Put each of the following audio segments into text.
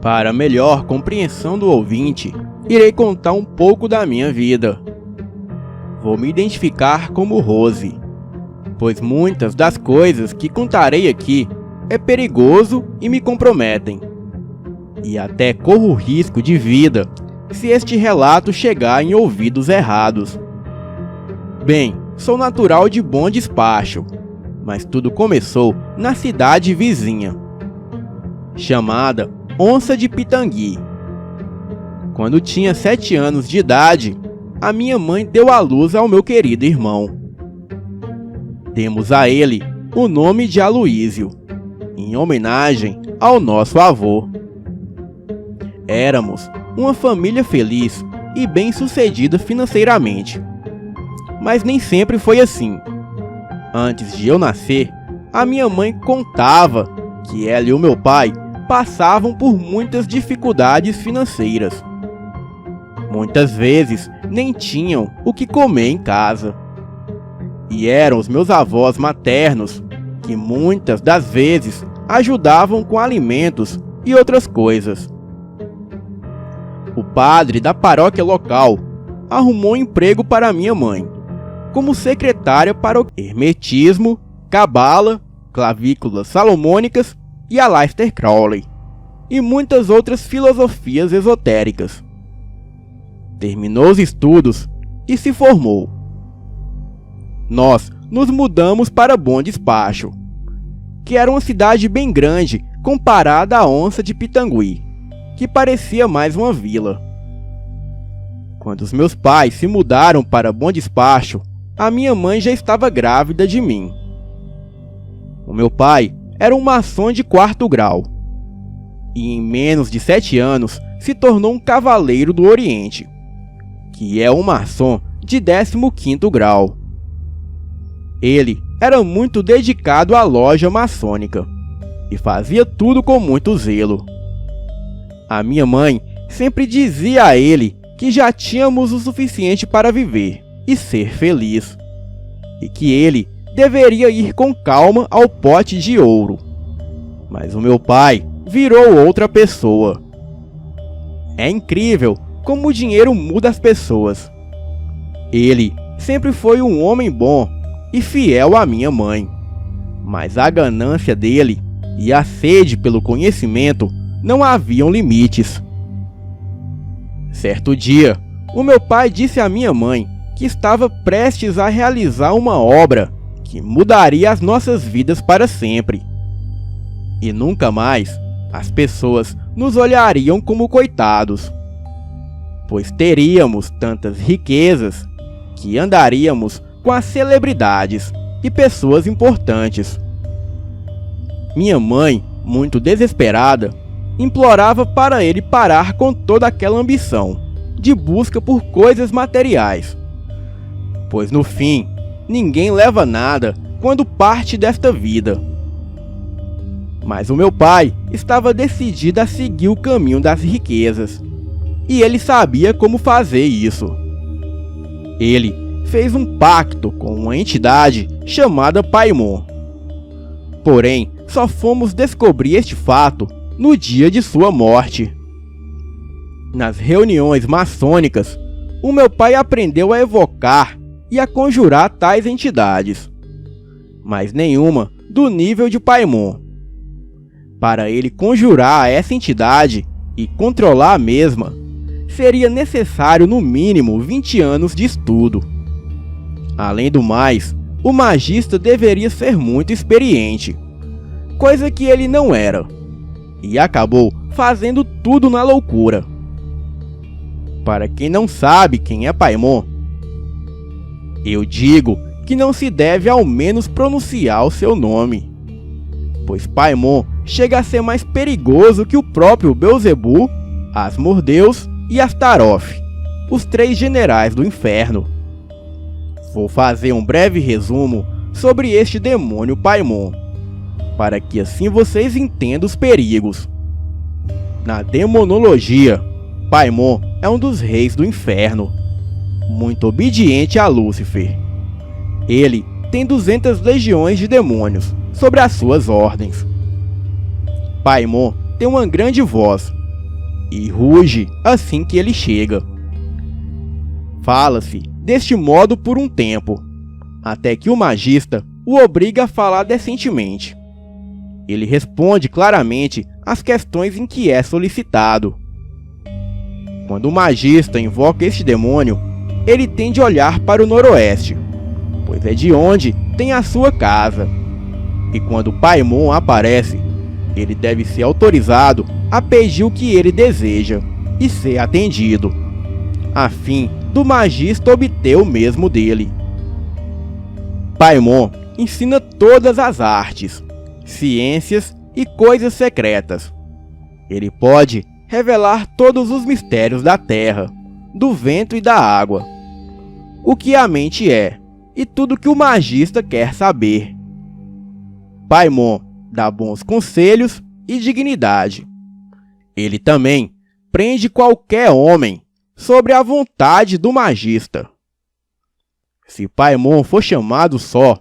Para melhor compreensão do ouvinte, irei contar um pouco da minha vida. Vou me identificar como Rose, pois muitas das coisas que contarei aqui é perigoso e me comprometem. E até corro risco de vida se este relato chegar em ouvidos errados. Bem, sou natural de Bom Despacho, mas tudo começou na cidade vizinha, chamada Onça de Pitangui. Quando tinha 7 anos de idade, a minha mãe deu à luz ao meu querido irmão. Demos a ele o nome de Aloísio, em homenagem ao nosso avô. Éramos uma família feliz e bem-sucedida financeiramente, mas nem sempre foi assim. Antes de eu nascer, a minha mãe contava que ela e o meu pai passavam por muitas dificuldades financeiras. Muitas vezes nem tinham o que comer em casa. E eram os meus avós maternos que muitas das vezes ajudavam com alimentos e outras coisas. O padre da paróquia local arrumou emprego para minha mãe, como secretária para o hermetismo, cabala, clavículas salomônicas e Aleister Crowley, e muitas outras filosofias esotéricas. Terminou os estudos e se formou. Nós nos mudamos para Bom Despacho, que era uma cidade bem grande comparada à Onça de Pitangui, que parecia mais uma vila. Quando os meus pais se mudaram para Bom Despacho, a minha mãe já estava grávida de mim. O meu pai era um maçom de 4º grau, e em menos de 7 anos se tornou um cavaleiro do Oriente, que é um maçom de 15º grau. Ele era muito dedicado à loja maçônica e fazia tudo com muito zelo. A minha mãe sempre dizia a ele que já tínhamos o suficiente para viver e ser feliz, e que ele deveria ir com calma ao pote de ouro. Mas o meu pai virou outra pessoa. É incrível como o dinheiro muda as pessoas. Ele sempre foi um homem bom e fiel à minha mãe, mas a ganância dele e a sede pelo conhecimento não haviam limites. Certo dia, o meu pai disse à minha mãe que estava prestes a realizar uma obra que mudaria as nossas vidas para sempre. E nunca mais as pessoas nos olhariam como coitados, pois teríamos tantas riquezas que andaríamos com as celebridades e pessoas importantes. Minha mãe, muito desesperada, implorava para ele parar com toda aquela ambição de busca por coisas materiais, pois no fim, ninguém leva nada quando parte desta vida. Mas o meu pai estava decidido a seguir o caminho das riquezas, e ele sabia como fazer isso. Ele fez um pacto com uma entidade chamada Paimon. Porém, só fomos descobrir este fato no dia de sua morte. Nas reuniões maçônicas, o meu pai aprendeu a evocar e a conjurar tais entidades, mas nenhuma do nível de Paimon. Para ele conjurar essa entidade e controlar a mesma, seria necessário no mínimo 20 anos de estudo. Além do mais, o magista deveria ser muito experiente, coisa que ele não era, e acabou fazendo tudo na loucura. Para quem não sabe quem é Paimon, eu digo que não se deve ao menos pronunciar o seu nome, pois Paimon chega a ser mais perigoso que o próprio Beelzebub, Asmodeus e Astaroth, os 3 generais do inferno. Vou fazer um breve resumo sobre este demônio Paimon, para que assim vocês entendam os perigos. Na demonologia, Paimon é um dos reis do inferno, muito obediente a Lúcifer. Ele tem 200 legiões de demônios sob as suas ordens. Paimon tem uma grande voz e ruge assim que ele chega. Fala-se deste modo por um tempo, até que o magista o obriga a falar decentemente. Ele responde claramente às questões em que é solicitado. Quando o magista invoca este demônio, ele tem de olhar para o noroeste, pois é de onde tem a sua casa. E quando Paimon aparece, ele deve ser autorizado a pedir o que ele deseja e ser atendido, a fim do magista obter o mesmo dele. Paimon ensina todas as artes, ciências e coisas secretas. Ele pode revelar todos os mistérios da terra, do vento e da água, o que a mente é e tudo que o magista quer saber. Paimon dá bons conselhos e dignidade. Ele também prende qualquer homem sobre a vontade do magista. Se Paimon for chamado só,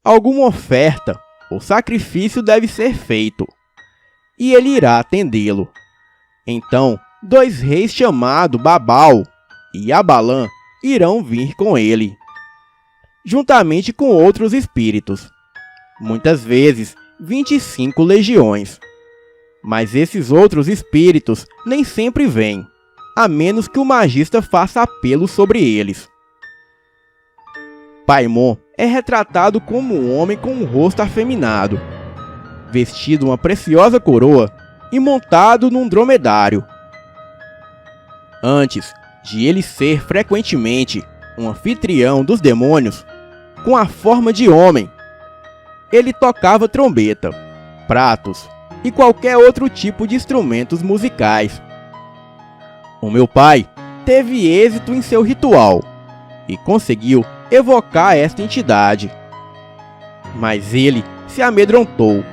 alguma oferta ou sacrifício deve ser feito, e ele irá atendê-lo. Então, 2 reis chamados Babal e Abalan irão vir com ele, juntamente com outros espíritos, muitas vezes 25 legiões. Mas esses outros espíritos nem sempre vêm, a menos que o magista faça apelo sobre eles. Paimon é retratado como um homem com um rosto afeminado, vestido uma preciosa coroa e montado num dromedário. Antes de ele ser frequentemente um anfitrião dos demônios, com a forma de homem, ele tocava trombeta, pratos e qualquer outro tipo de instrumentos musicais. O meu pai teve êxito em seu ritual e conseguiu evocar esta entidade. Mas ele se amedrontou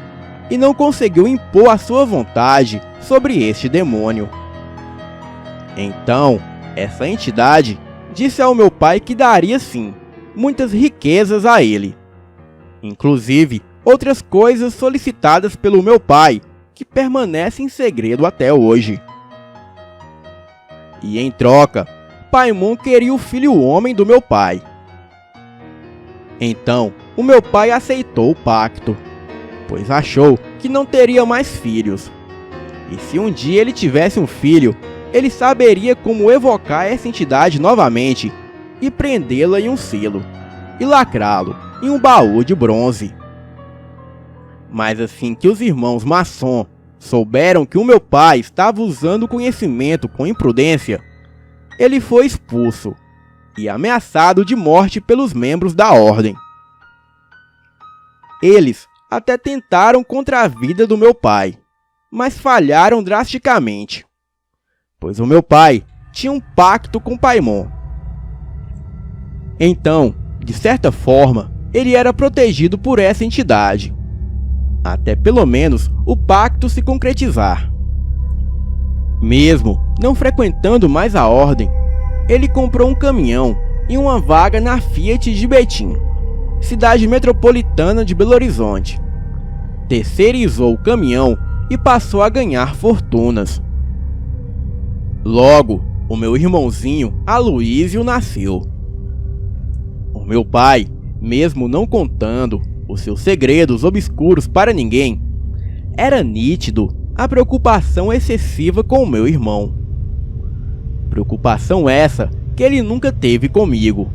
e não conseguiu impor a sua vontade sobre este demônio. Então, essa entidade disse ao meu pai que daria sim muitas riquezas a ele, inclusive outras coisas solicitadas pelo meu pai que permanecem em segredo até hoje. E em troca, Paimon queria o filho homem do meu pai. Então, o meu pai aceitou o pacto, pois achou que não teria mais filhos. E se um dia ele tivesse um filho, ele saberia como evocar essa entidade novamente e prendê-la em um selo e lacrá-lo em um baú de bronze. Mas assim que os irmãos Masson souberam que o meu pai estava usando o conhecimento com imprudência, ele foi expulso e ameaçado de morte pelos membros da ordem. Eles até tentaram contra a vida do meu pai, mas falharam drasticamente, pois o meu pai tinha um pacto com Paimon. Então, de certa forma, ele era protegido por essa entidade, até pelo menos o pacto se concretizar. Mesmo não frequentando mais a ordem, ele comprou um caminhão e uma vaga na Fiat de Betim, cidade metropolitana de Belo Horizonte. Terceirizou o caminhão e passou a ganhar fortunas. Logo, o meu irmãozinho Aloísio nasceu. O meu pai, mesmo não contando os seus segredos obscuros para ninguém, era nítido a preocupação excessiva com o meu irmão. Preocupação essa que ele nunca teve comigo.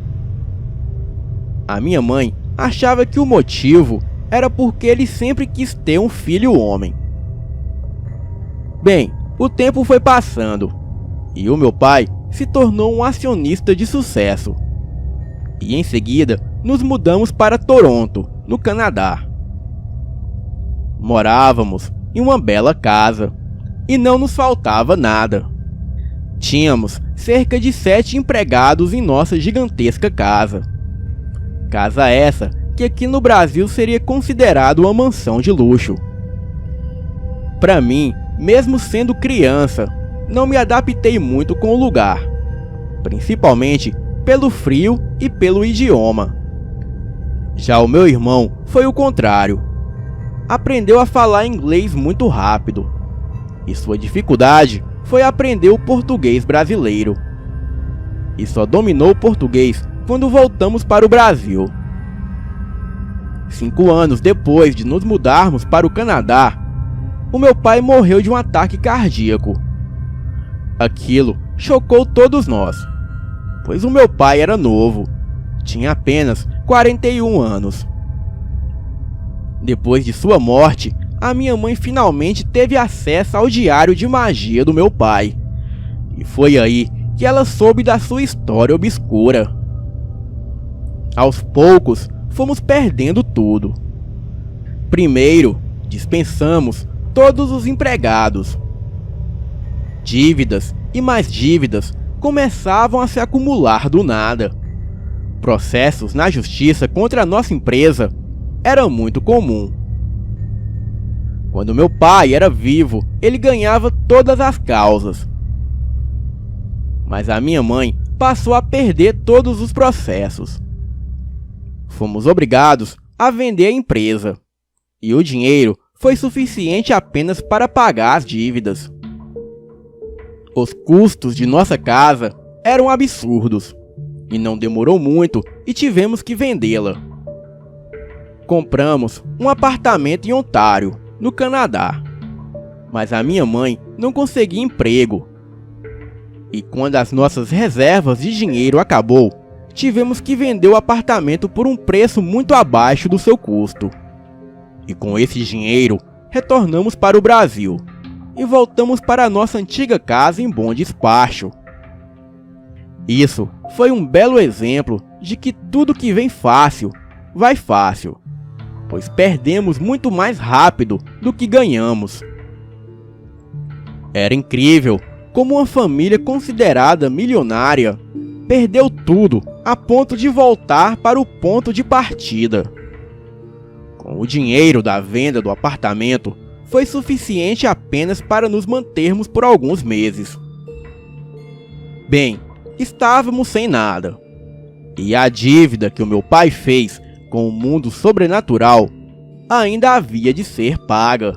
A minha mãe achava que o motivo era porque ele sempre quis ter um filho homem. Bem, o tempo foi passando e o meu pai se tornou um acionista de sucesso. E em seguida nos mudamos para Toronto, no Canadá. Morávamos em uma bela casa e não nos faltava nada. Tínhamos cerca de 7 empregados em nossa gigantesca casa. Casa essa que aqui no Brasil seria considerada uma mansão de luxo. Para mim, mesmo sendo criança, não me adaptei muito com o lugar, principalmente pelo frio e pelo idioma. Já o meu irmão foi o contrário. Aprendeu a falar inglês muito rápido, e sua dificuldade foi aprender o português brasileiro. E só dominou o português quando voltamos para o Brasil. 5 anos depois de nos mudarmos para o Canadá, o meu pai morreu de um ataque cardíaco. Aquilo chocou todos nós, pois o meu pai era novo, tinha apenas 41 anos. Depois de sua morte, a minha mãe finalmente teve acesso ao diário de magia do meu pai. E foi aí que ela soube da sua história obscura. Aos poucos, fomos perdendo tudo. Primeiro, dispensamos todos os empregados. Dívidas e mais dívidas começavam a se acumular do nada. Processos na justiça contra a nossa empresa era muito comum. Quando meu pai era vivo, ele ganhava todas as causas. Mas a minha mãe passou a perder todos os processos. Fomos obrigados a vender a empresa, e o dinheiro foi suficiente apenas para pagar as dívidas. Os custos de nossa casa eram absurdos, e não demorou muito e tivemos que vendê-la. Compramos um apartamento em Ontário, no Canadá, mas a minha mãe não conseguia emprego. E quando as nossas reservas de dinheiro acabou, tivemos que vender o apartamento por um preço muito abaixo do seu custo. E com esse dinheiro, retornamos para o Brasil e voltamos para a nossa antiga casa em bom despacho. Isso foi um belo exemplo de que tudo que vem fácil, vai fácil, pois perdemos muito mais rápido do que ganhamos. Era incrível como uma família considerada milionária perdeu tudo a ponto de voltar para o ponto de partida. Com o dinheiro da venda do apartamento, foi suficiente apenas para nos mantermos por alguns meses. Bem, estávamos sem nada. E a dívida que o meu pai fez com o mundo sobrenatural ainda havia de ser paga.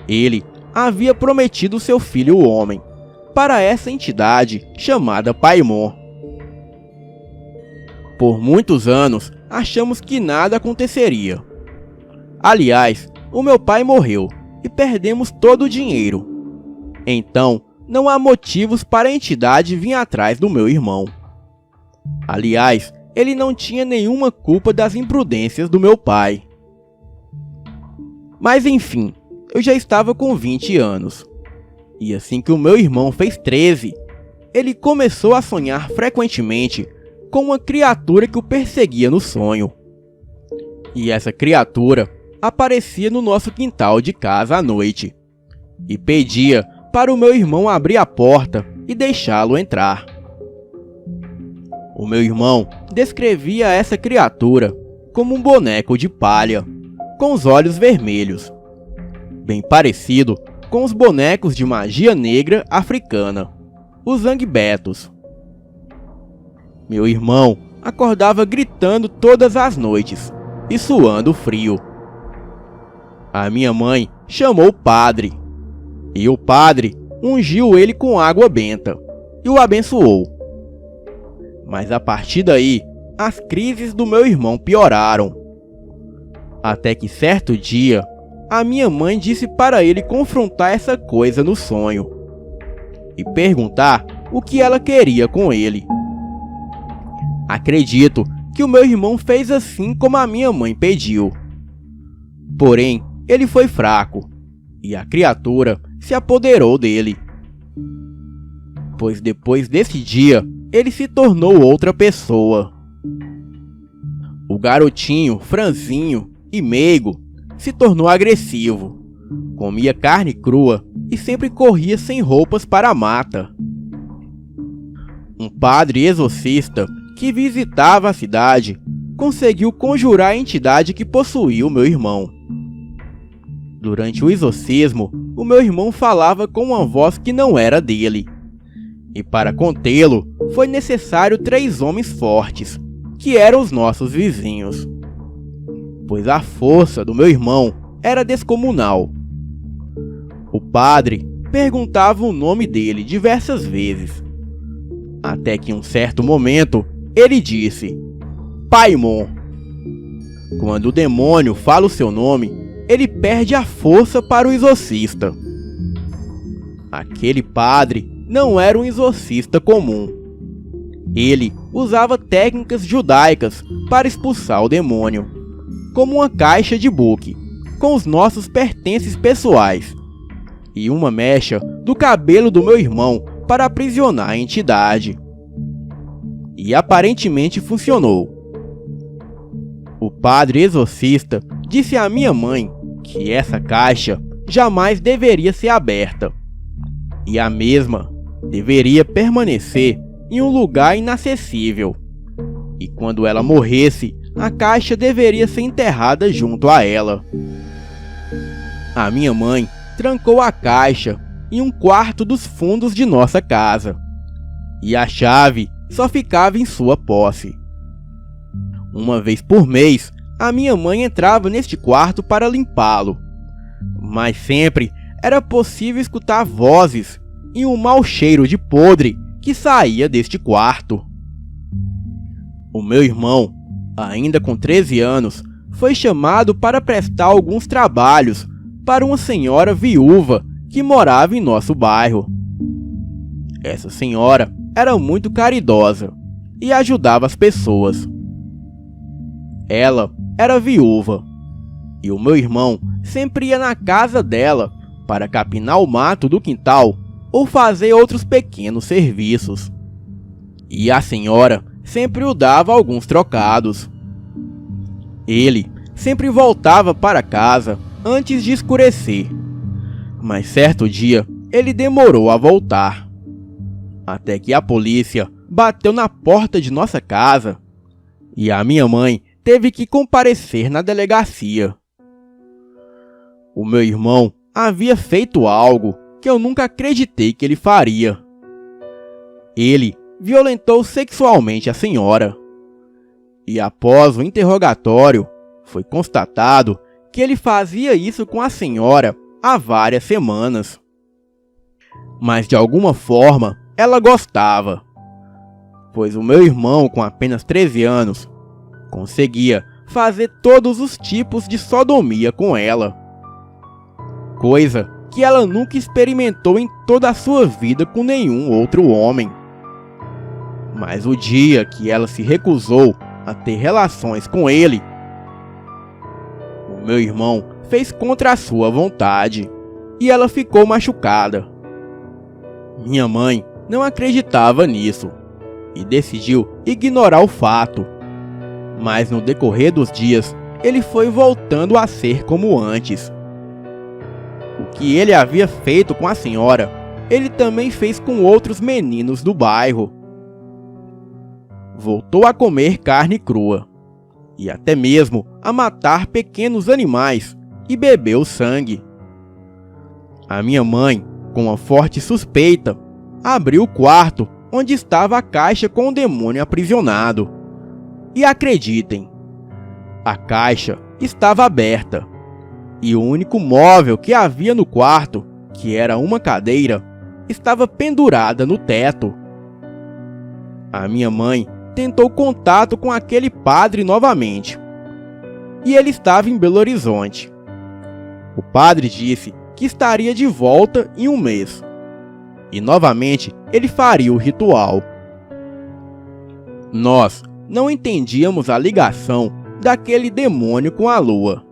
Ele havia prometido seu filho o homem para essa entidade chamada Paimon. Por muitos anos, achamos que nada aconteceria. Aliás, o meu pai morreu e perdemos todo o dinheiro. Então, não há motivos para a entidade vir atrás do meu irmão. Aliás, ele não tinha nenhuma culpa das imprudências do meu pai. Mas enfim, eu já estava com 20 anos. E assim que o meu irmão fez 13, ele começou a sonhar frequentemente com uma criatura que o perseguia no sonho. E essa criatura aparecia no nosso quintal de casa à noite e pedia para o meu irmão abrir a porta e deixá-lo entrar. O meu irmão descrevia essa criatura como um boneco de palha, com os olhos vermelhos, bem parecido com os bonecos de magia negra africana, os Angbetos. Meu irmão acordava gritando todas as noites e suando frio. A minha mãe chamou o padre, e o padre ungiu ele com água benta e o abençoou. Mas a partir daí, as crises do meu irmão pioraram. Até que certo dia, a minha mãe disse para ele confrontar essa coisa no sonho e perguntar o que ela queria com ele. Acredito que o meu irmão fez assim como a minha mãe pediu. Porém, ele foi fraco e a criatura se apoderou dele. Pois depois desse dia, ele se tornou outra pessoa. O garotinho, franzinho e meigo, se tornou agressivo, comia carne crua e sempre corria sem roupas para a mata. Um padre exorcista que visitava a cidade conseguiu conjurar a entidade que possuía o meu irmão. Durante o exorcismo, o meu irmão falava com uma voz que não era dele. E para contê-lo, foi necessário 3 homens fortes, que eram os nossos vizinhos. Pois a força do meu irmão era descomunal. O padre perguntava o nome dele diversas vezes. Até que em um certo momento, ele disse: Paimon. Quando o demônio fala o seu nome, ele perde a força para o exorcista. Aquele padre não era um exorcista comum. Ele usava técnicas judaicas para expulsar o demônio, como uma caixa de buque, com os nossos pertences pessoais, e uma mecha do cabelo do meu irmão para aprisionar a entidade. E aparentemente funcionou. O padre exorcista disse à minha mãe que essa caixa jamais deveria ser aberta, e a mesma deveria permanecer em um lugar inacessível, e quando ela morresse, a caixa deveria ser enterrada junto a ela. A minha mãe trancou a caixa em um quarto dos fundos de nossa casa, e a chave só ficava em sua posse. Uma vez por mês, a minha mãe entrava neste quarto para limpá-lo, mas sempre era possível escutar vozes e um mau cheiro de podre que saía deste quarto. O meu irmão, ainda com 13 anos, foi chamado para prestar alguns trabalhos para uma senhora viúva que morava em nosso bairro. Essa senhora era muito caridosa e ajudava as pessoas. Ela era viúva, e o meu irmão sempre ia na casa dela para capinar o mato do quintal ou fazer outros pequenos serviços. E a senhora sempre o dava alguns trocados. Ele sempre voltava para casa antes de escurecer, mas certo dia ele demorou a voltar, até que a polícia bateu na porta de nossa casa e a minha mãe teve que comparecer na delegacia. O meu irmão havia feito algo que eu nunca acreditei que ele faria. Ele violentou sexualmente a senhora. E após o interrogatório, foi constatado que ele fazia isso com a senhora há várias semanas. Mas de alguma forma, ela gostava, pois o meu irmão, com apenas 13 anos, conseguia fazer todos os tipos de sodomia com ela, coisa que ela nunca experimentou em toda a sua vida com nenhum outro homem. Mas o dia que ela se recusou a ter relações com ele, o meu irmão fez contra a sua vontade e ela ficou machucada. Minha mãe não acreditava nisso e decidiu ignorar o fato. Mas no decorrer dos dias, ele foi voltando a ser como antes. O que ele havia feito com a senhora, ele também fez com outros meninos do bairro. Voltou a comer carne crua, e até mesmo a matar pequenos animais e bebeu sangue. A minha mãe, com uma forte suspeita, abriu o quarto onde estava a caixa com o demônio aprisionado. E acreditem, a caixa estava aberta, e o único móvel que havia no quarto, que era uma cadeira, estava pendurada no teto. A minha mãe tentou contato com aquele padre novamente, e ele estava em Belo Horizonte. O padre disse que estaria de volta em um mês, e novamente ele faria o ritual. Nós não entendíamos a ligação daquele demônio com a lua,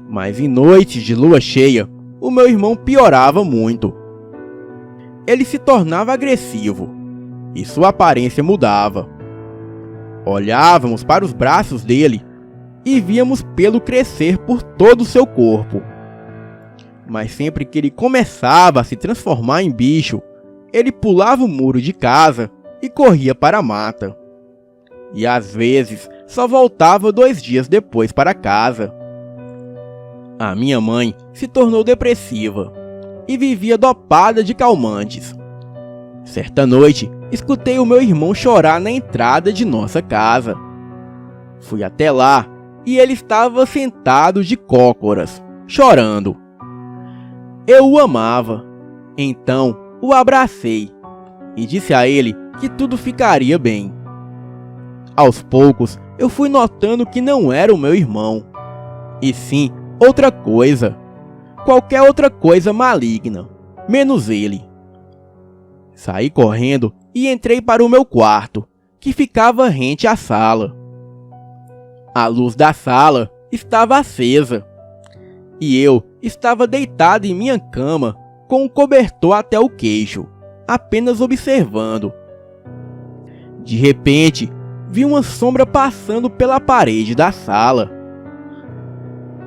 mas em noites de lua cheia, o meu irmão piorava muito. Ele se tornava agressivo, e sua aparência mudava. Olhávamos para os braços dele e víamos pelo crescer por todo o seu corpo. Mas sempre que ele começava a se transformar em bicho, ele pulava o muro de casa e corria para a mata. E às vezes só voltava 2 dias depois para casa. A minha mãe se tornou depressiva e vivia dopada de calmantes. Certa noite, escutei o meu irmão chorar na entrada de nossa casa. Fui até lá e ele estava sentado de cócoras, chorando. Eu o amava Então o abracei e disse a ele que tudo ficaria bem. Aos poucos eu fui notando que não era o meu irmão, e sim outra coisa, qualquer outra coisa maligna, menos ele. Saí correndo e entrei para o meu quarto, que ficava rente à sala. A luz da sala estava acesa, e eu estava deitado em minha cama com o cobertor até o queixo, apenas observando. De repente, vi uma sombra passando pela parede da sala.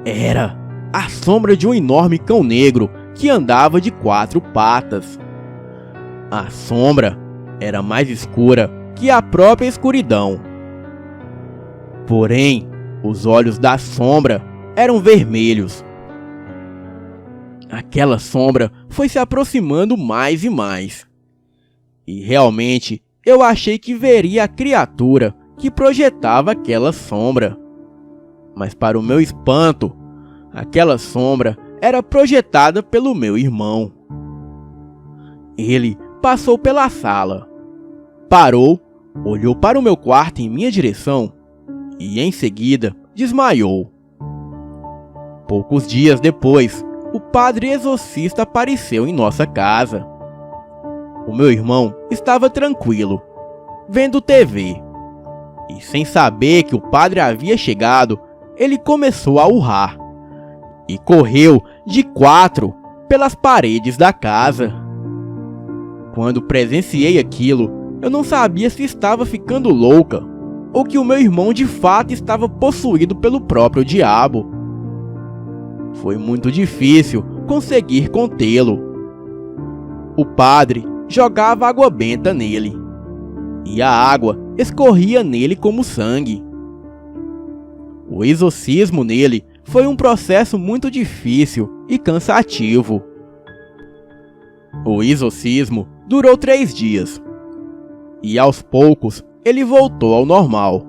Era a sombra de um enorme cão negro que andava de 4 patas. A sombra era mais escura que a própria escuridão. Porém, os olhos da sombra eram vermelhos. Aquela sombra foi se aproximando mais e mais. E realmente eu achei que veria a criatura que projetava aquela sombra. Mas para o meu espanto, aquela sombra era projetada pelo meu irmão. Ele passou pela sala, parou, olhou para o meu quarto em minha direção e em seguida desmaiou. Poucos dias depois, o padre exorcista apareceu em nossa casa. O meu irmão estava tranquilo, vendo TV. E sem saber que o padre havia chegado, ele começou a urrar e correu de 4 pelas paredes da casa. Quando presenciei aquilo, eu não sabia se estava ficando louca ou que o meu irmão de fato estava possuído pelo próprio diabo. Foi muito difícil conseguir contê-lo. O padre jogava água benta nele, e a água escorria nele como sangue. O exorcismo nele foi um processo muito difícil e cansativo. O exorcismo durou 3 dias, e aos poucos ele voltou ao normal.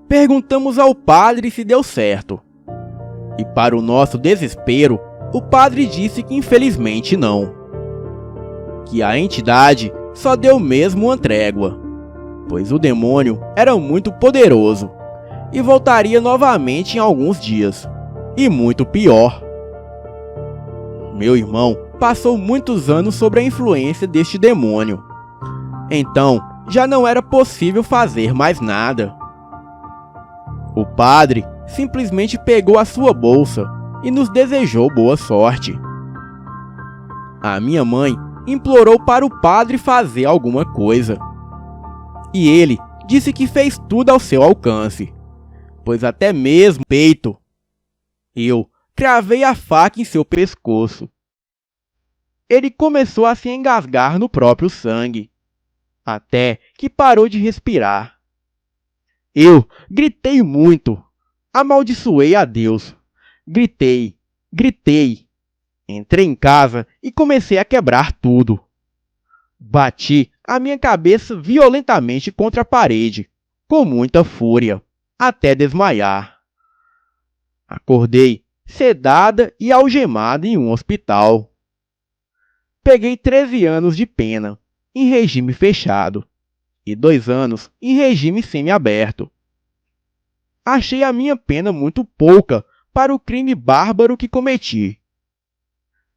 Perguntamos ao padre se deu certo, e para o nosso desespero, o padre disse que infelizmente não. Que a entidade só deu mesmo uma trégua, pois o demônio era muito poderoso e voltaria novamente em alguns dias, e muito pior. Meu irmão passou muitos anos sob a influência deste demônio, então já não era possível fazer mais nada. O padre simplesmente pegou a sua bolsa e nos desejou boa sorte. A minha mãe implorou para o padre fazer alguma coisa, e ele disse que fez tudo ao seu alcance, pois até mesmo o peito. Eu cravei a faca em seu pescoço. Ele começou a se engasgar no próprio sangue, até que parou de respirar. Eu gritei muito, amaldiçoei a Deus, gritei. Entrei em casa e comecei a quebrar tudo. Bati a minha cabeça violentamente contra a parede, com muita fúria, até desmaiar. Acordei sedada e algemada em um hospital. Peguei 13 anos de pena, em regime fechado, e 2 anos em regime semiaberto. Achei a minha pena muito pouca para o crime bárbaro que cometi.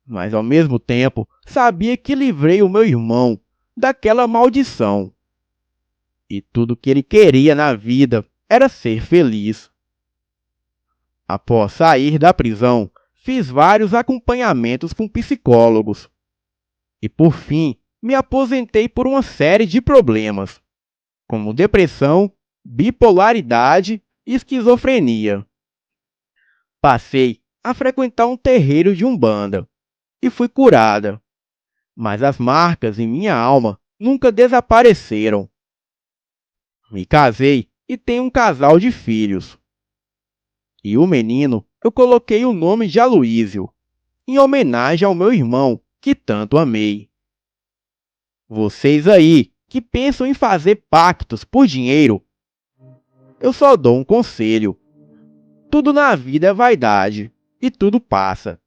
Mas ao mesmo tempo sabia que livrei o meu irmão daquela maldição. E tudo que ele queria na vida era ser feliz. Após sair da prisão, fiz vários acompanhamentos com psicólogos. E por fim, me aposentei por uma série de problemas, como depressão, bipolaridade e esquizofrenia. Passei a frequentar um terreiro de Umbanda e fui curada, mas as marcas em minha alma nunca desapareceram. Me casei e tenho um casal de filhos. E o menino eu coloquei o nome de Aloísio, em homenagem ao meu irmão que tanto amei. Vocês aí que pensam em fazer pactos por dinheiro, eu só dou um conselho. Tudo na vida é vaidade e tudo passa.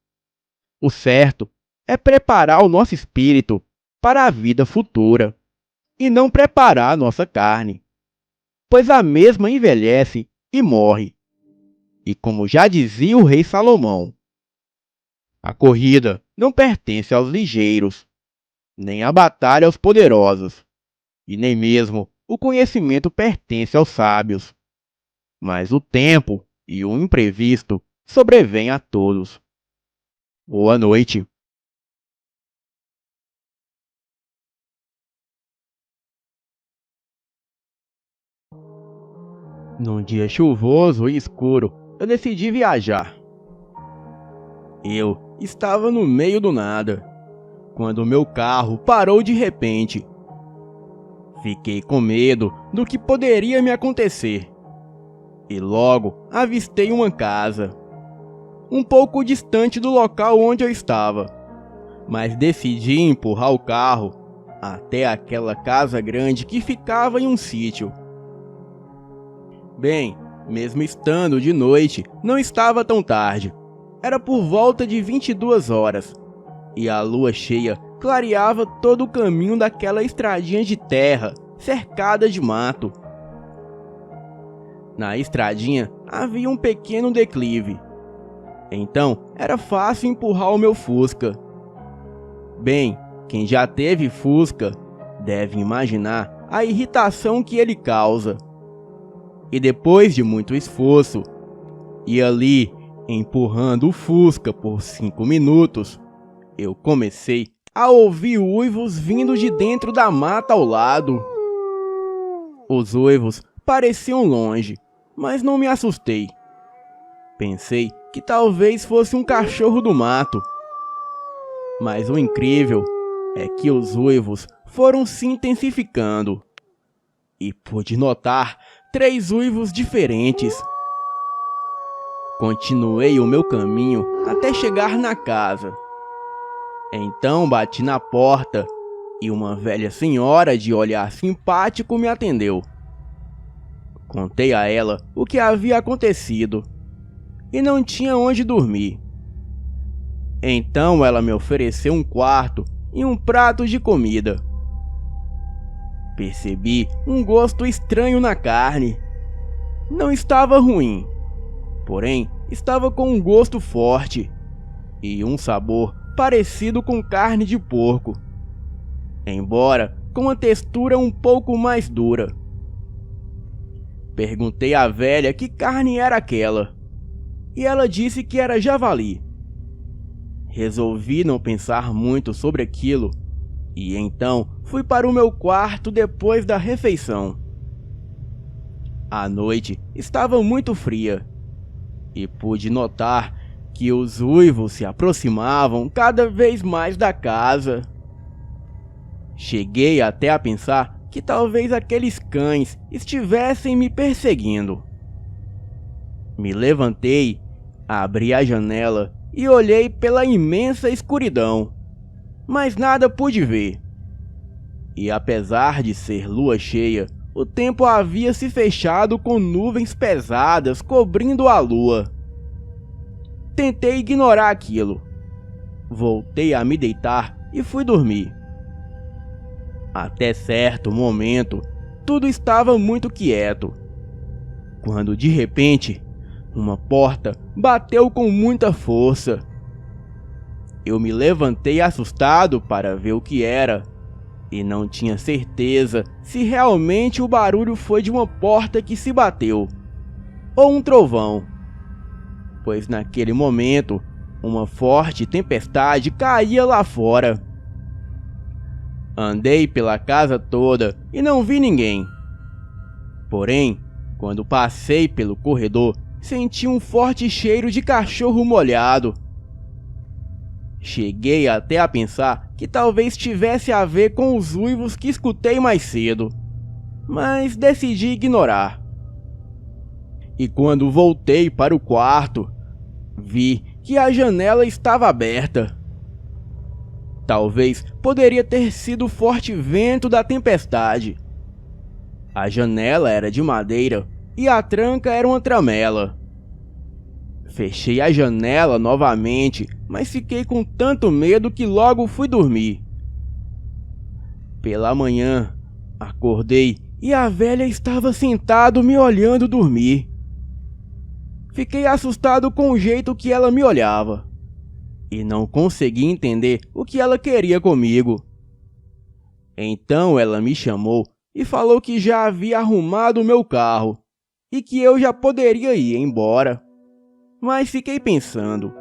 O certo é preparar o nosso espírito para a vida futura, e não preparar a nossa carne, pois a mesma envelhece e morre. E como já dizia o rei Salomão, a corrida não pertence aos ligeiros, nem a batalha aos poderosos, e nem mesmo o conhecimento pertence aos sábios. Mas o tempo e o imprevisto sobrevêm a todos. Boa noite. Num dia chuvoso e escuro, eu decidi viajar. Eu estava no meio do nada, quando meu carro parou de repente. Fiquei com medo do que poderia me acontecer. E logo avistei uma casa, um pouco distante do local onde eu estava, mas decidi empurrar o carro até aquela casa grande que ficava em um sítio. Bem, mesmo estando de noite, não estava tão tarde. Era por volta de 22 horas, e a lua cheia clareava todo o caminho daquela estradinha de terra, cercada de mato. Na estradinha havia um pequeno declive, então era fácil empurrar o meu Fusca. Bem, quem já teve Fusca deve imaginar a irritação que ele causa. E depois de muito esforço, e ali empurrando o Fusca por 5 minutos, eu comecei a ouvir uivos vindo de dentro da mata ao lado. Os uivos pareciam longe, mas não me assustei. Pensei que talvez fosse um cachorro do mato. Mas o incrível é que os uivos foram se intensificando, e pude notar 3 uivos diferentes. Continuei o meu caminho até chegar na casa. Então bati na porta e uma velha senhora de olhar simpático me atendeu. Contei a ela o que havia acontecido e não tinha onde dormir. Então ela me ofereceu um quarto e um prato de comida. Percebi um gosto estranho na carne. Não estava ruim, porém estava com um gosto forte e um sabor parecido com carne de porco, embora com uma textura um pouco mais dura. Perguntei à velha que carne era aquela, e ela disse que era javali. Resolvi não pensar muito sobre aquilo, e então fui para o meu quarto depois da refeição. A noite estava muito fria, e pude notar que os uivos se aproximavam cada vez mais da casa. Cheguei até a pensar que talvez aqueles cães estivessem me perseguindo. Me levantei, abri a janela e olhei pela imensa escuridão, mas nada pude ver. E apesar de ser lua cheia, o tempo havia se fechado com nuvens pesadas cobrindo a lua. Tentei ignorar aquilo. Voltei a me deitar e fui dormir. Até certo momento, tudo estava muito quieto, quando de repente, uma porta bateu com muita força. Eu me levantei assustado para ver o que era, e não tinha certeza se realmente o barulho foi de uma porta que se bateu, ou um trovão, pois naquele momento, uma forte tempestade caía lá fora. Andei pela casa toda e não vi ninguém. Porém, quando passei pelo corredor, senti um forte cheiro de cachorro molhado. Cheguei até a pensar que talvez tivesse a ver com os uivos que escutei mais cedo, mas decidi ignorar. E quando voltei para o quarto, vi que a janela estava aberta. Talvez poderia ter sido o forte vento da tempestade. A janela era de madeira e a tranca era uma tramela. Fechei a janela novamente mas fiquei com tanto medo que logo fui dormir. Pela manhã, acordei e a velha estava sentada me olhando dormir. Fiquei assustado com o jeito que ela me olhava e não consegui entender o que ela queria comigo. Então ela me chamou e falou que já havia arrumado o meu carro e que eu já poderia ir embora. Mas fiquei pensando,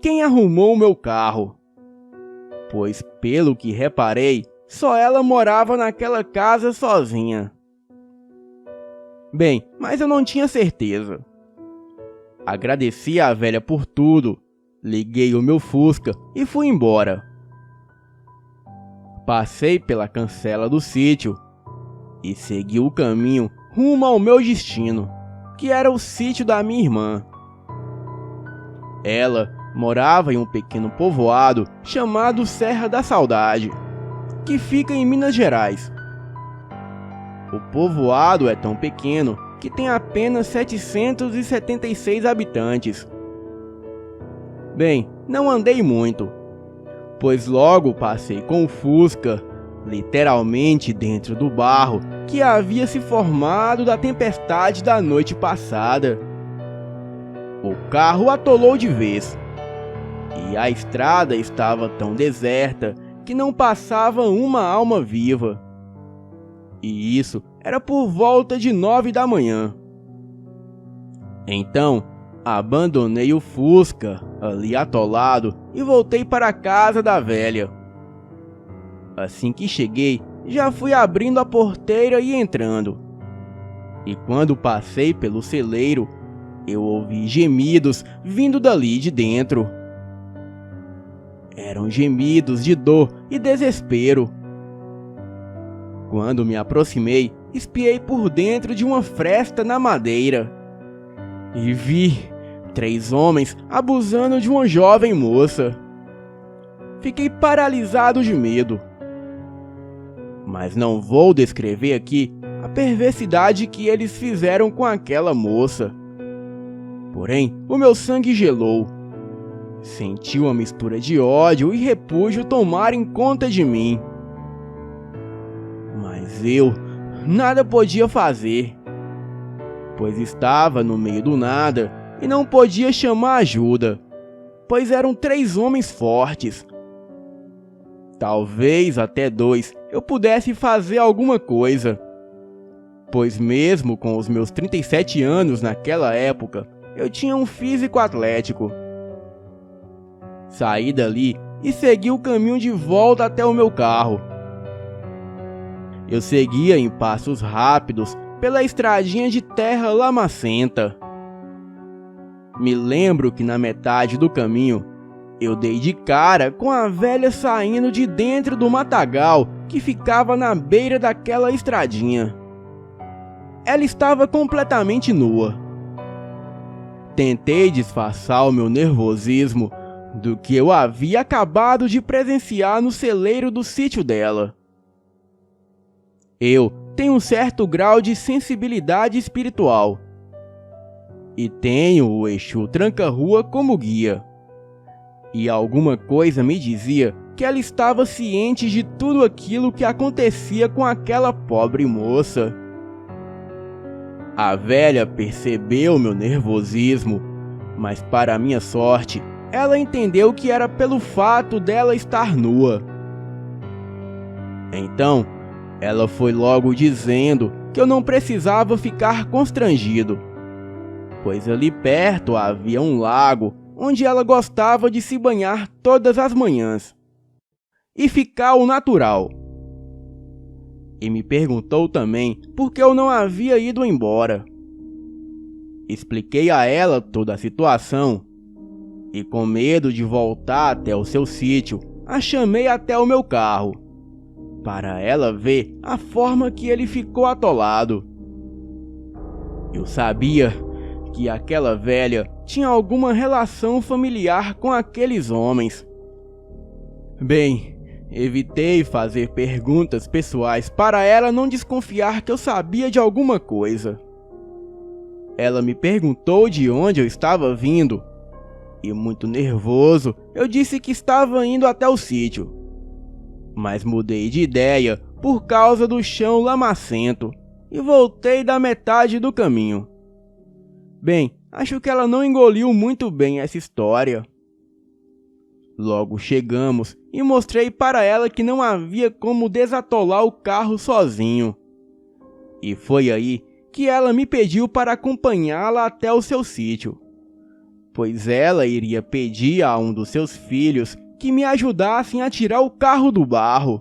quem arrumou o meu carro? Pois, pelo que reparei, só ela morava naquela casa sozinha. Bem, mas eu não tinha certeza. Agradeci à velha por tudo, liguei o meu Fusca e fui embora. Passei pela cancela do sítio e segui o caminho rumo ao meu destino, que era o sítio da minha irmã. Ela morava em um pequeno povoado chamado Serra da Saudade, que fica em Minas Gerais. O povoado é tão pequeno que tem apenas 776 habitantes. Bem, não andei muito, pois logo passei com o Fusca, literalmente dentro do barro que havia se formado da tempestade da noite passada. O carro atolou de vez, e a estrada estava tão deserta que não passava uma alma viva. E isso era por volta de 9 da manhã. Então, abandonei o Fusca ali atolado e voltei para a casa da velha. Assim que cheguei, já fui abrindo a porteira e entrando. E quando passei pelo celeiro, eu ouvi gemidos vindo dali de dentro. Eram gemidos de dor e desespero. Quando me aproximei, espiei por dentro de uma fresta na madeira e vi 3 homens abusando de uma jovem moça. Fiquei paralisado de medo. Mas não vou descrever aqui a perversidade que eles fizeram com aquela moça. Porém, o meu sangue gelou. Senti uma mistura de ódio e repúdio tomarem conta de mim. Mas eu nada podia fazer, pois estava no meio do nada e não podia chamar ajuda, pois eram 3 homens fortes. Talvez até 2 eu pudesse fazer alguma coisa, pois mesmo com os meus 37 anos naquela época, eu tinha um físico atlético. Saí dali e segui o caminho de volta até o meu carro. Eu seguia em passos rápidos pela estradinha de terra lamacenta. Me lembro que na metade do caminho, eu dei de cara com a velha saindo de dentro do matagal que ficava na beira daquela estradinha. Ela estava completamente nua. Tentei disfarçar o meu nervosismo do que eu havia acabado de presenciar no celeiro do sítio dela. Eu tenho um certo grau de sensibilidade espiritual e tenho o Exu Tranca-Rua como guia. E alguma coisa me dizia que ela estava ciente de tudo aquilo que acontecia com aquela pobre moça. A velha percebeu meu nervosismo, mas para minha sorte, ela entendeu que era pelo fato dela estar nua. Então, ela foi logo dizendo que eu não precisava ficar constrangido, pois ali perto havia um lago onde ela gostava de se banhar todas as manhãs e ficar ao natural. E me perguntou também por que eu não havia ido embora. Expliquei a ela toda a situação e, com medo de voltar até o seu sítio, a chamei até o meu carro, para ela ver a forma que ele ficou atolado. Eu sabia que aquela velha tinha alguma relação familiar com aqueles homens. Bem, evitei fazer perguntas pessoais para ela não desconfiar que eu sabia de alguma coisa. Ela me perguntou de onde eu estava vindo e muito nervoso, eu disse que estava indo até o sítio. Mas mudei de ideia por causa do chão lamacento e voltei da metade do caminho. Bem, acho que ela não engoliu muito bem essa história. Logo chegamos e mostrei para ela que não havia como desatolar o carro sozinho. E foi aí que ela me pediu para acompanhá-la até o seu sítio, pois ela iria pedir a um dos seus filhos que me ajudassem a tirar o carro do barro.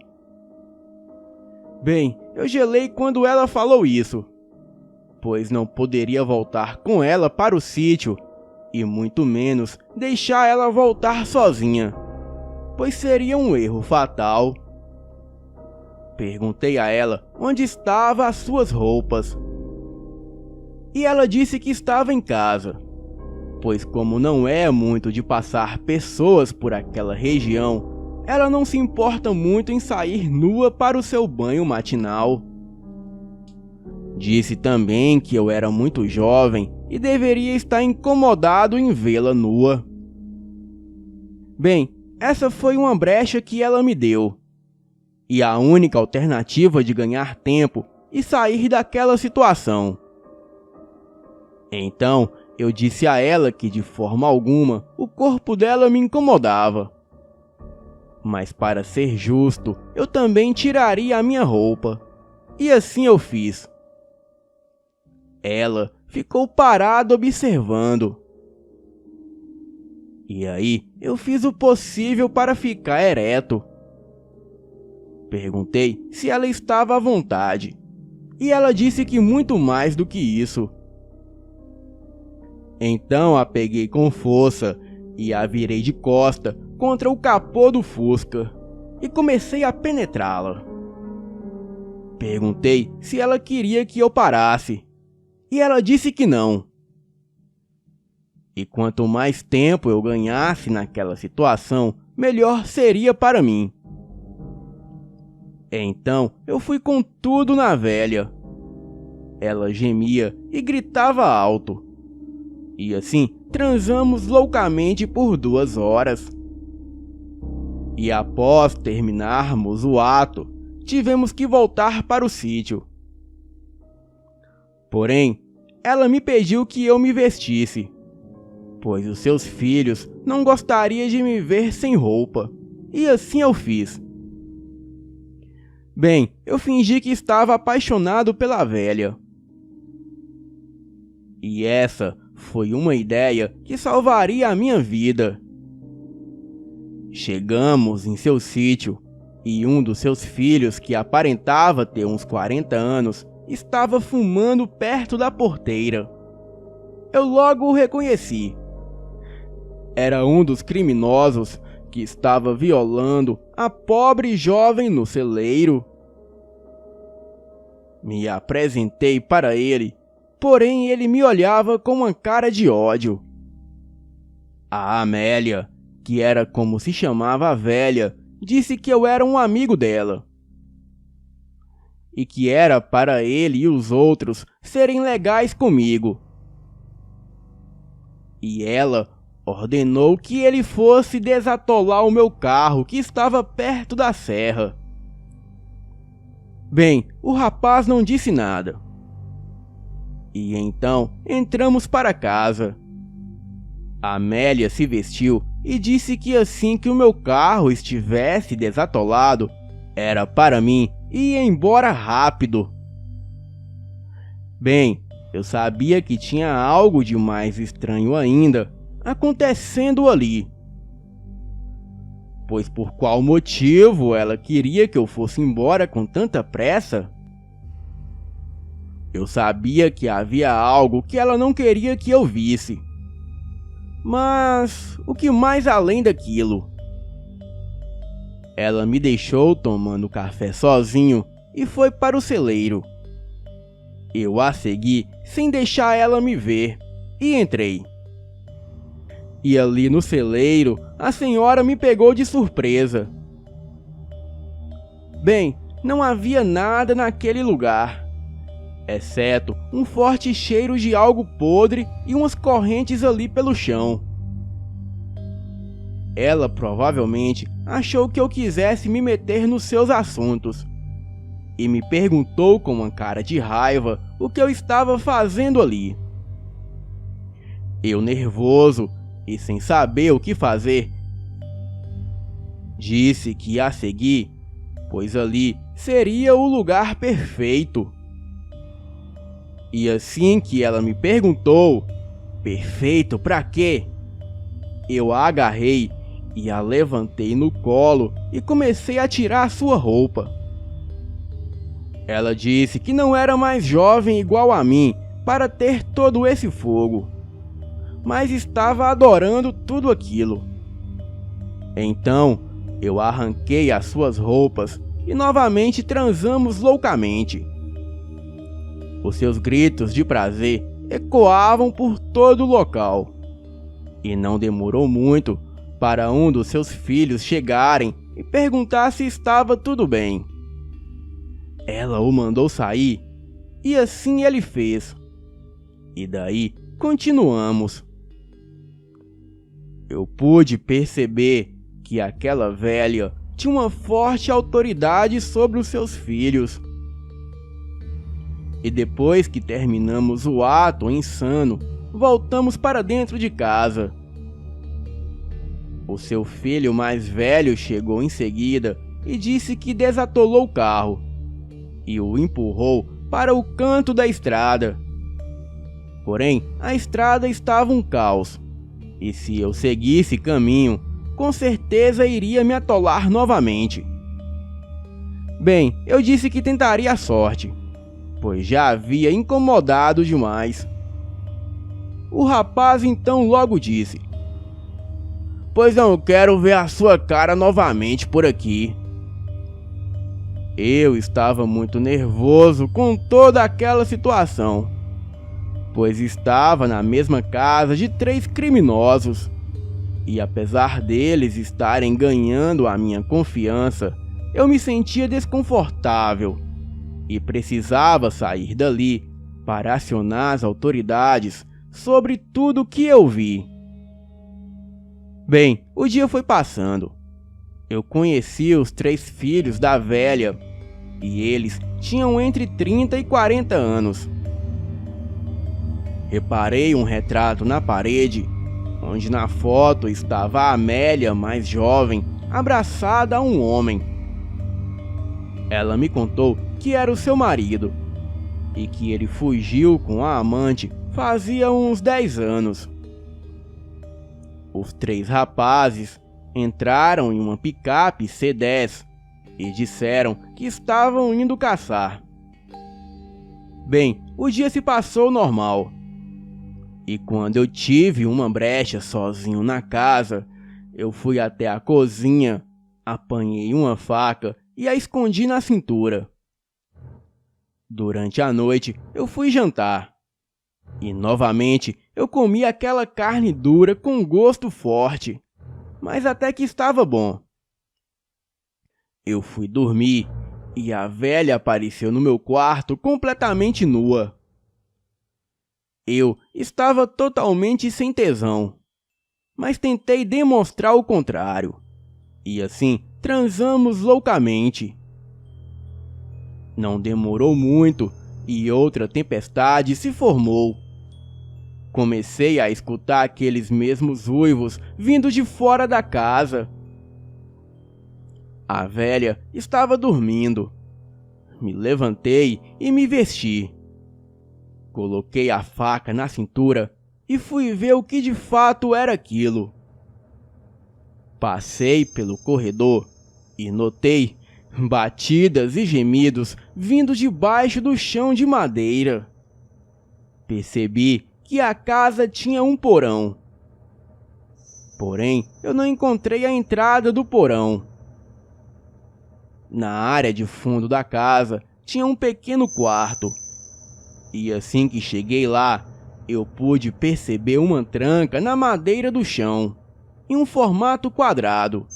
Bem, eu gelei quando ela falou isso, pois não poderia voltar com ela para o sítio, e muito menos deixar ela voltar sozinha, pois seria um erro fatal. Perguntei a ela onde estavam as suas roupas, e ela disse que estava em casa, pois como não é muito de passar pessoas por aquela região, ela não se importa muito em sair nua para o seu banho matinal. Disse também que eu era muito jovem e deveria estar incomodado em vê-la nua. Bem, essa foi uma brecha que ela me deu, e a única alternativa de ganhar tempo e sair daquela situação. Então, eu disse a ela que de forma alguma o corpo dela me incomodava. Mas para ser justo, eu também tiraria a minha roupa. E assim eu fiz. Ela ficou parada observando. E aí, eu fiz o possível para ficar ereto. Perguntei se ela estava à vontade, e ela disse que muito mais do que isso. Então a peguei com força e a virei de costa contra o capô do Fusca e comecei a penetrá-la. Perguntei se ela queria que eu parasse, e ela disse que não. E quanto mais tempo eu ganhasse naquela situação, melhor seria para mim. Então eu fui com tudo na velha. Ela gemia e gritava alto. E assim transamos loucamente por 2 horas. E após terminarmos o ato, tivemos que voltar para o sítio. Porém, ela me pediu que eu me vestisse, pois os seus filhos não gostariam de me ver sem roupa, e assim eu fiz. Bem, eu fingi que estava apaixonado pela velha. E essa foi uma ideia que salvaria a minha vida. Chegamos em seu sítio e um dos seus filhos, que aparentava ter uns 40 anos, estava fumando perto da porteira. Eu logo o reconheci. Era um dos criminosos que estava violando a pobre jovem no celeiro. Me apresentei para ele, porém ele me olhava com uma cara de ódio. A Amélia, que era como se chamava a velha, disse que eu era um amigo dela, e que era para ele e os outros serem legais comigo. E ela ordenou que ele fosse desatolar o meu carro, que estava perto da serra. Bem, o rapaz não disse nada. E então entramos para casa. A Amélia se vestiu e disse que assim que o meu carro estivesse desatolado, era para mim ir embora rápido. Bem, eu sabia que tinha algo de mais estranho ainda acontecendo ali. Pois por qual motivo ela queria que eu fosse embora com tanta pressa? Eu sabia que havia algo que ela não queria que eu visse. Mas o que mais além daquilo? Ela me deixou tomando café sozinho e foi para o celeiro. Eu a segui sem deixar ela me ver e entrei. E ali no celeiro, a senhora me pegou de surpresa. Bem, não havia nada naquele lugar, exceto um forte cheiro de algo podre e umas correntes ali pelo chão. Ela provavelmente achou que eu quisesse me meter nos seus assuntos e me perguntou com uma cara de raiva o que eu estava fazendo ali. Eu, nervoso e sem saber o que fazer, disse que ia seguir, pois ali seria o lugar perfeito. E assim que ela me perguntou, perfeito pra quê? Eu a agarrei e a levantei no colo e comecei a tirar sua roupa. Ela disse que não era mais jovem igual a mim para ter todo esse fogo, mas estava adorando tudo aquilo. Então, eu arranquei as suas roupas e novamente transamos loucamente. Os seus gritos de prazer ecoavam por todo o local. E não demorou muito para um dos seus filhos chegarem e perguntar se estava tudo bem. Ela o mandou sair e assim ele fez. E daí continuamos. Eu pude perceber que aquela velha tinha uma forte autoridade sobre os seus filhos. E depois que terminamos o ato insano, voltamos para dentro de casa. O seu filho mais velho chegou em seguida e disse que desatolou o carro e o empurrou para o canto da estrada. Porém, a estrada estava um caos, e se eu seguisse caminho, com certeza iria me atolar novamente. Bem, eu disse que tentaria a sorte, pois já havia incomodado demais. O rapaz então logo disse: "Pois não quero ver a sua cara novamente por aqui." Eu estava muito nervoso com toda aquela situação, pois estava na mesma casa de 3 criminosos, e apesar deles estarem ganhando a minha confiança, eu me sentia desconfortável e precisava sair dali para acionar as autoridades sobre tudo o que eu vi. Bem, o dia foi passando. Eu conheci os 3 filhos da velha, e eles tinham entre 30 e 40 anos. Reparei um retrato na parede, onde na foto estava a Amélia mais jovem, abraçada a um homem. Ela me contou que era o seu marido, e que ele fugiu com a amante fazia uns 10 anos. Os 3 rapazes entraram em uma picape C10 e disseram que estavam indo caçar. Bem, o dia se passou normal. E quando eu tive uma brecha sozinho na casa, eu fui até a cozinha, apanhei uma faca e a escondi na cintura. Durante a noite, eu fui jantar. E novamente eu comi aquela carne dura com gosto forte, mas até que estava bom. Eu fui dormir e a velha apareceu no meu quarto completamente nua. Eu estava totalmente sem tesão, mas tentei demonstrar o contrário, e assim transamos loucamente. Não demorou muito e outra tempestade se formou. Comecei a escutar aqueles mesmos uivos vindo de fora da casa. A velha estava dormindo. Me levantei e me vesti. Coloquei a faca na cintura e fui ver o que de fato era aquilo. Passei pelo corredor e notei batidas e gemidos vindo debaixo do chão de madeira. Percebi que a casa tinha um porão. Porém, eu não encontrei a entrada do porão. Na área de fundo da casa tinha um pequeno quarto. E assim que cheguei lá, eu pude perceber uma tranca na madeira do chão, em um formato quadrado.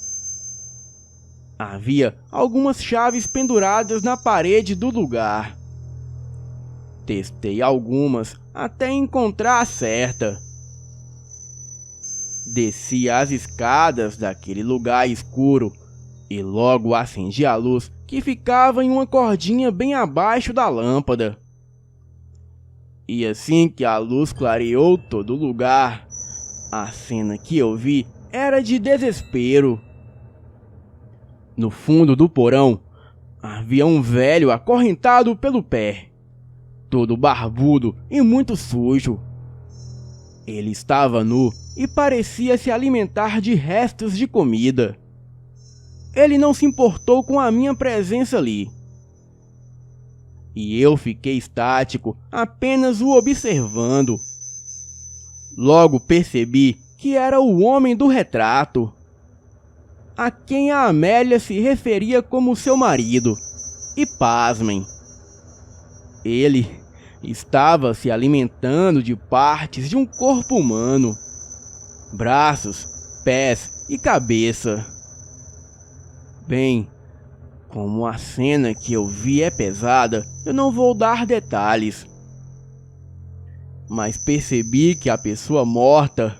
Havia algumas chaves penduradas na parede do lugar. Testei algumas até encontrar a certa. Desci as escadas daquele lugar escuro e logo acendi a luz que ficava em uma cordinha bem abaixo da lâmpada. E assim que a luz clareou todo o lugar, a cena que eu vi era de desespero. No fundo do porão, havia um velho acorrentado pelo pé, todo barbudo e muito sujo. Ele estava nu e parecia se alimentar de restos de comida. Ele não se importou com a minha presença ali. E eu fiquei estático, apenas o observando. Logo percebi que era o homem do retrato, a quem a Amélia se referia como seu marido. E pasmem, ele estava se alimentando de partes de um corpo humano, braços, pés e cabeça. Bem, como a cena que eu vi é pesada, eu não vou dar detalhes. Mas percebi que a pessoa morta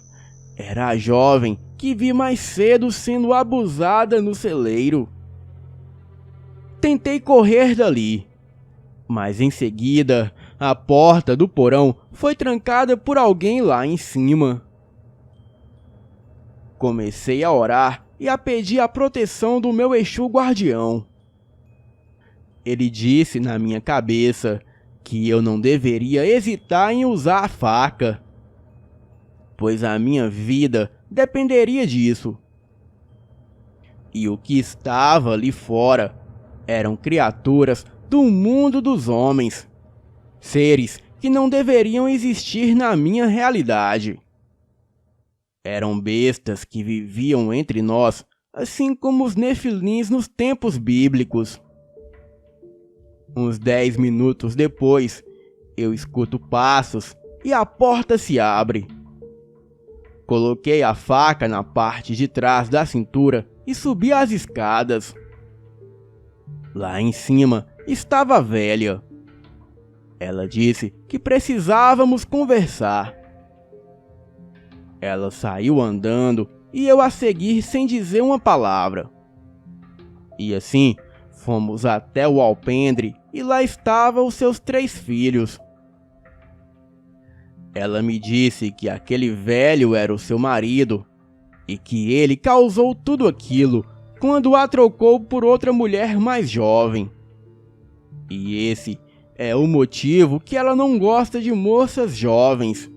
era a jovem que vi mais cedo sendo abusada no celeiro. Tentei correr dali, mas em seguida a porta do porão foi trancada por alguém lá em cima. Comecei a orar e a pedir a proteção do meu Exu guardião. Ele disse na minha cabeça que eu não deveria hesitar em usar a faca, pois a minha vida dependeria disso. E o que estava ali fora eram criaturas do mundo dos homens, seres que não deveriam existir na minha realidade. Eram bestas que viviam entre nós, assim como os nefilins nos tempos bíblicos. Uns 10 minutos depois, eu escuto passos e a porta se abre. Coloquei a faca na parte de trás da cintura e subi as escadas. Lá em cima estava a velha. Ela disse que precisávamos conversar. Ela saiu andando e eu a seguir sem dizer uma palavra. E assim, fomos até o alpendre e lá estavam os seus 3 filhos. Ela me disse que aquele velho era o seu marido e que ele causou tudo aquilo quando a trocou por outra mulher mais jovem. E esse é o motivo que ela não gosta de moças jovens.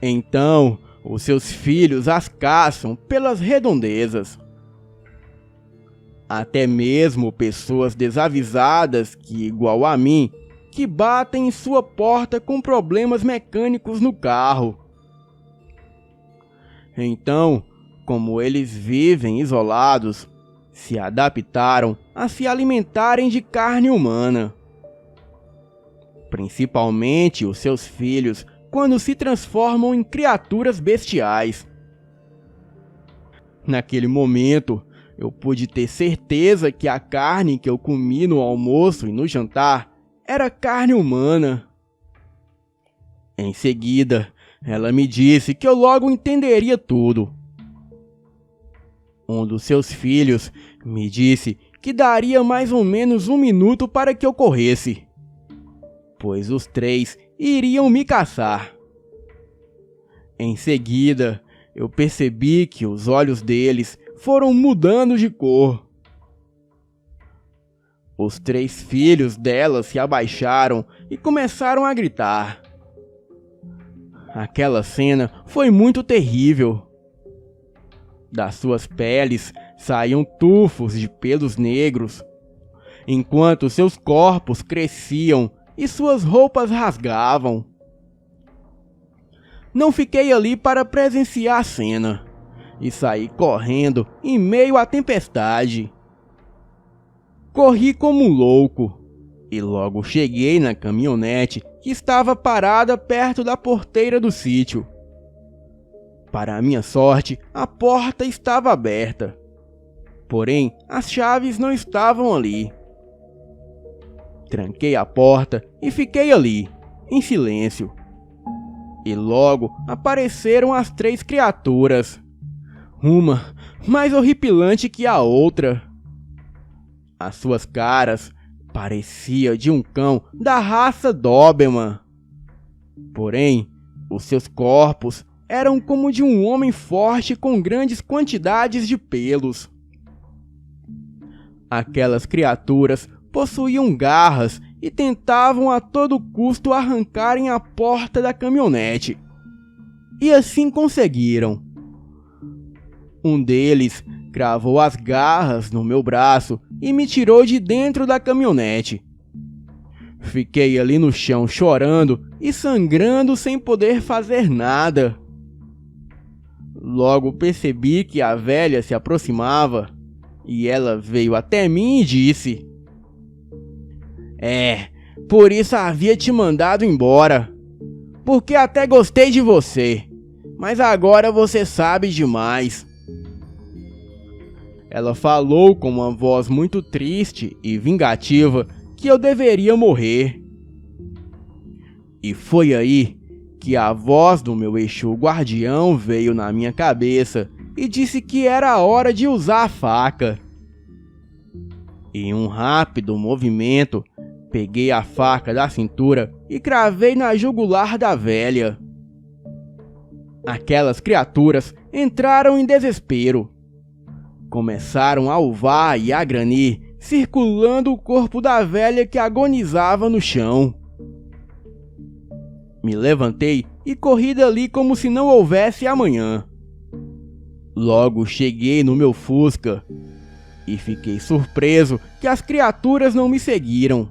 Então, os seus filhos as caçam pelas redondezas. Até mesmo pessoas desavisadas que, igual a mim, que batem em sua porta com problemas mecânicos no carro. Então, como eles vivem isolados, se adaptaram a se alimentarem de carne humana. Principalmente os seus filhos, quando se transformam em criaturas bestiais. Naquele momento, eu pude ter certeza que a carne que eu comi no almoço e no jantar era carne humana. Em seguida, ela me disse que eu logo entenderia tudo. Um dos seus filhos me disse que daria mais ou menos 1 minuto para que eu corresse, pois os 3 iriam me caçar. Em seguida, eu percebi que os olhos deles foram mudando de cor. Os 3 filhos dela se abaixaram e começaram a gritar. Aquela cena foi muito terrível. Das suas peles saíam tufos de pelos negros, enquanto seus corpos cresciam e suas roupas rasgavam. Não fiquei ali para presenciar a cena e saí correndo em meio à tempestade. Corri como um louco e logo cheguei na caminhonete que estava parada perto da porteira do sítio. Para minha sorte, a porta estava aberta, porém as chaves não estavam ali. Tranquei a porta e fiquei ali, em silêncio. E logo apareceram as 3 criaturas, uma mais horripilante que a outra. As suas caras pareciam de um cão da raça Doberman, porém os seus corpos eram como de um homem forte com grandes quantidades de pelos. Aquelas criaturas possuíam garras e tentavam a todo custo arrancarem a porta da caminhonete. E assim conseguiram. Um deles cravou as garras no meu braço e me tirou de dentro da caminhonete. Fiquei ali no chão chorando e sangrando sem poder fazer nada. Logo percebi que a velha se aproximava e ela veio até mim e disse: por isso havia te mandado embora, porque até gostei de você, mas agora você sabe demais. Ela falou com uma voz muito triste e vingativa que eu deveria morrer. E foi aí que a voz do meu Exu guardião veio na minha cabeça e disse que era a hora de usar a faca. Em um rápido movimento, peguei a faca da cintura e cravei na jugular da velha. Aquelas criaturas entraram em desespero. Começaram a uivar e a granir, circulando o corpo da velha que agonizava no chão. Me levantei e corri dali como se não houvesse amanhã. Logo cheguei no meu Fusca e fiquei surpreso que as criaturas não me seguiram.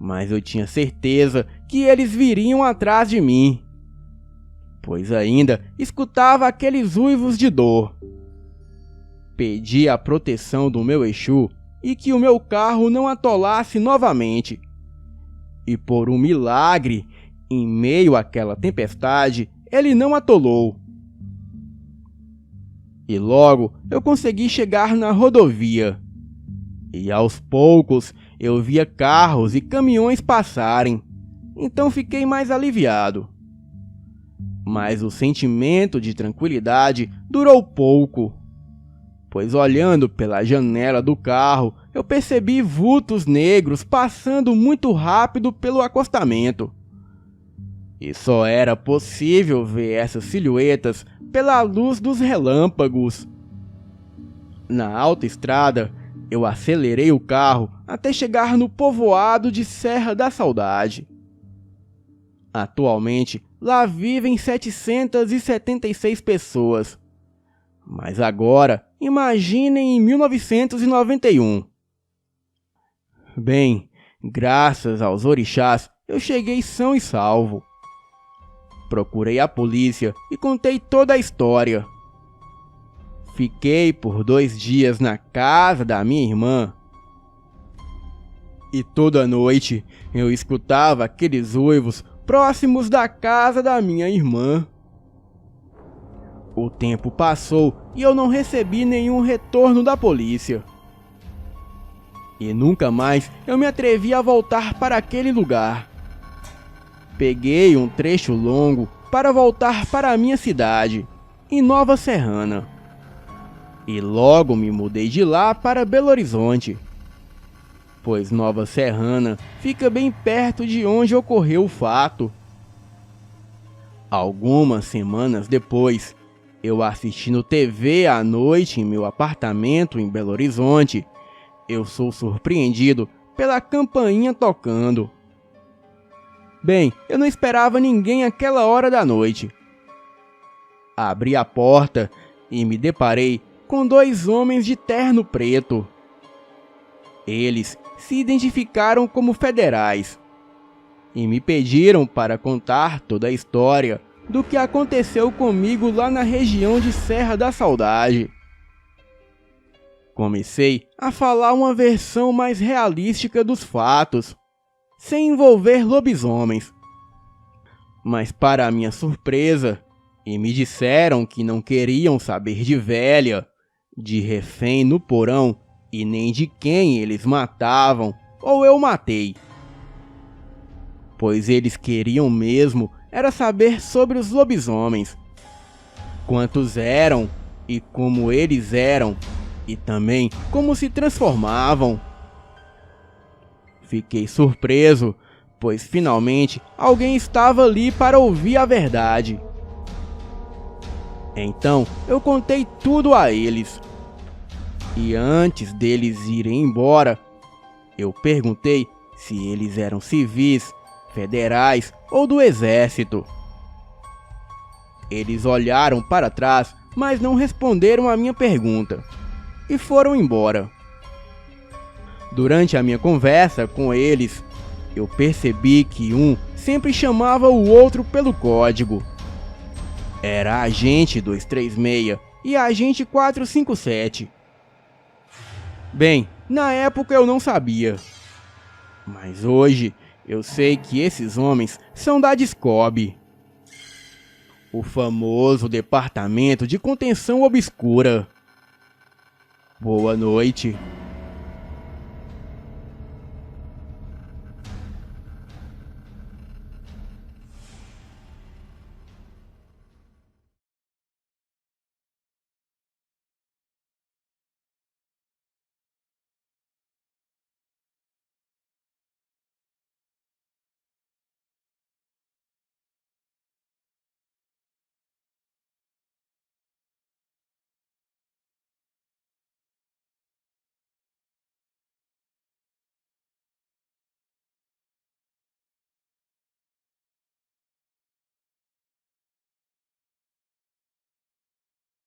Mas eu tinha certeza que eles viriam atrás de mim, pois ainda escutava aqueles uivos de dor. Pedi a proteção do meu Exu e que o meu carro não atolasse novamente. E por um milagre, em meio àquela tempestade, ele não atolou. E logo eu consegui chegar na rodovia. E aos poucos eu via carros e caminhões passarem, então fiquei mais aliviado. Mas o sentimento de tranquilidade durou pouco, pois olhando pela janela do carro, eu percebi vultos negros passando muito rápido pelo acostamento. E só era possível ver essas silhuetas pela luz dos relâmpagos. Na autoestrada, eu acelerei o carro até chegar no povoado de Serra da Saudade. Atualmente, lá vivem 776 pessoas. Mas agora, imaginem em 1991. Bem, graças aos orixás, eu cheguei são e salvo. Procurei a polícia e contei toda a história. Fiquei por 2 dias na casa da minha irmã. E toda noite eu escutava aqueles uivos próximos da casa da minha irmã. O tempo passou e eu não recebi nenhum retorno da polícia. E nunca mais eu me atrevi a voltar para aquele lugar. Peguei um trecho longo para voltar para a minha cidade, em Nova Serrana. E logo me mudei de lá para Belo Horizonte, pois Nova Serrana fica bem perto de onde ocorreu o fato. Algumas semanas depois, eu assistindo TV à noite em meu apartamento em Belo Horizonte, eu sou surpreendido pela campainha tocando. Bem, eu não esperava ninguém àquela hora da noite. Abri a porta e me deparei com 2 homens de terno preto. Eles se identificaram como federais e me pediram para contar toda a história do que aconteceu comigo lá na região de Serra da Saudade. Comecei a falar uma versão mais realística dos fatos, sem envolver lobisomens. Mas para minha surpresa, e me disseram que não queriam saber de velha, de refém no porão e nem de quem eles matavam ou eu matei. Pois eles queriam mesmo era saber sobre os lobisomens. Quantos eram e como eles eram, e também como se transformavam. Fiquei surpreso, pois finalmente alguém estava ali para ouvir a verdade. Então eu contei tudo a eles. E antes deles irem embora, eu perguntei se eles eram civis, federais ou do exército. Eles olharam para trás, mas não responderam a minha pergunta e foram embora. Durante a minha conversa com eles, eu percebi que um sempre chamava o outro pelo código. Era Agente 236 e Agente 457. Bem, na época eu não sabia. Mas hoje eu sei que esses homens são da DSCOB, o famoso Departamento de Contenção Obscura. Boa noite.